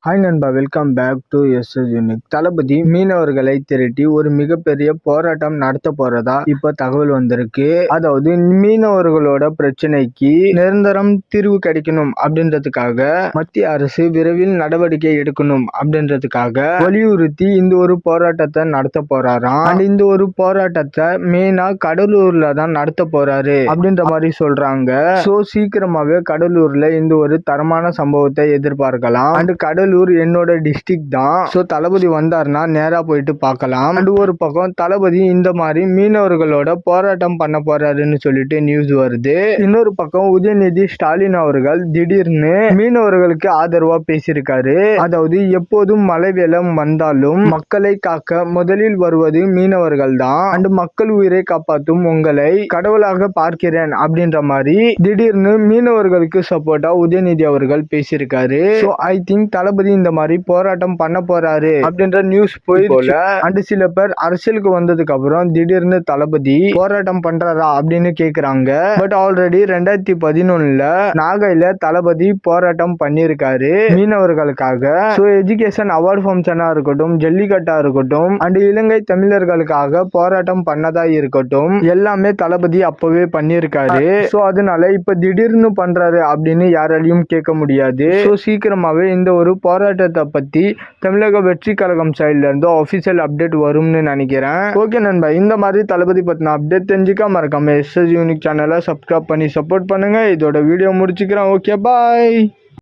Hi நண்பா, welcome back to SS unique. Thalapathy மீனவர்களை திரட்டி ஒரு மிகப்பெரிய போராட்டம் நடத்த போறதா இப்ப தகவல் வந்திருக்கு. அதாவது மீனவர்களோட பிரச்சனைக்கு நிரந்தரம் தீர்வு கிடைக்கணும் அப்படின்றதுக்காக மத்திய அரசு விரைவில் நடவடிக்கை எடுக்கணும் அப்படின்றதுக்காக வலியுறுத்தி இந்த ஒரு போராட்டத்தை நடத்த போறாராம். அண்ட் இந்த ஒரு போராட்டத்தை மெயினா கடலூர்ல தான் நடத்த போறாரு அப்படின்ற மாதிரி சொல்றாங்க. சோ சீக்கிரமாவே கடலூர்ல இந்த ஒரு தரமான சம்பவத்தை எதிர்பார்க்கலாம். அண்ட் கடலூர் என்னோட டிஸ்ட்ரிக்ட் தான். சோ தளபதி வந்தாருன்னா நேரா போயிட்டு பார்க்கலாம். அண்ட் ஒரு பக்கம் தளபதி இந்த மாதிரி மீனவர்களோட போராட்டம் பண்ண போறாருன்னு சொல்லிட்டு நியூஸ் வருது. இன்னொரு பக்கம் உதயநிதி ஸ்டாலின் அவர்கள் திடீர்னு மீனவர்களுக்கு ஆதரவா பேசியிருக்காரு. அதாவது எப்போதும் மழை வெள்ளம் வந்தாலும் மக்களை காக்க முதலில் வருவது மீனவர்கள் தான். அண்ட் மக்கள் உயிரை காப்பாற்றும் உங்களை கடவுளாக பார்க்கிறேன் அப்படின்ற மாதிரி திடீர்னு மீனவர்களுக்கு சப்போர்ட்டா உதயநிதி அவர்கள் பேசியிருக்காரு. சோ ஐ திங்க் தளபதி இந்த மாதிரி போராட்டம் பண்ண போறாரு அப்படின்ற நியூஸ் போய் போல. அண்ட் சில பேர் அரசியலுக்கு வந்ததுக்கு அப்புறம் திடீர்னு தளபதி போராட்டம் பண்றாரா அப்படின்னு கேக்குறாங்க. பட் ஆல்ரெடி 2011 நாகையில தளபதி போராட்டம் பண்ணிருக்காரு மீனவர்களுக்காக. சோ எஜுகேஷன் அவார்டு ஃபங்க்ஷனா இருக்கட்டும், ஜல்லிக்கட்டா இருக்கட்டும், அண்ட் இலங்கை தமிழர்களுக்காக போராட்டம் பண்ணதா இருக்கட்டும், எல்லாமே தளபதி அப்பவே பண்ணிருக்காரு. சோ அதனால இப்ப திடீர்னு பண்றாரு அப்படின்னு யாராலையும் கேட்க முடியாது. சோ சீக்கிரமாவே இந்த ஒரு போராட்டத்தை பத்தி தமிழக வெற்றி கழகம் சைட்ல இருந்து ஆஃபீஷியல் அப்டேட் வரும்னு நினைக்கிறேன். ஓகே நண்பா, இந்த மாதிரி தளபதி பத்தின அப்டேட் தெரிஞ்சுக்க மறக்காம எஸ்எஸ் யூனிக் சேனலை சப்ஸ்கிரைப் பண்ணி சப்போர்ட் பண்ணுங்க. இதோட வீடியோ முடிச்சுக்கிறேன். ஓகே, பாய்.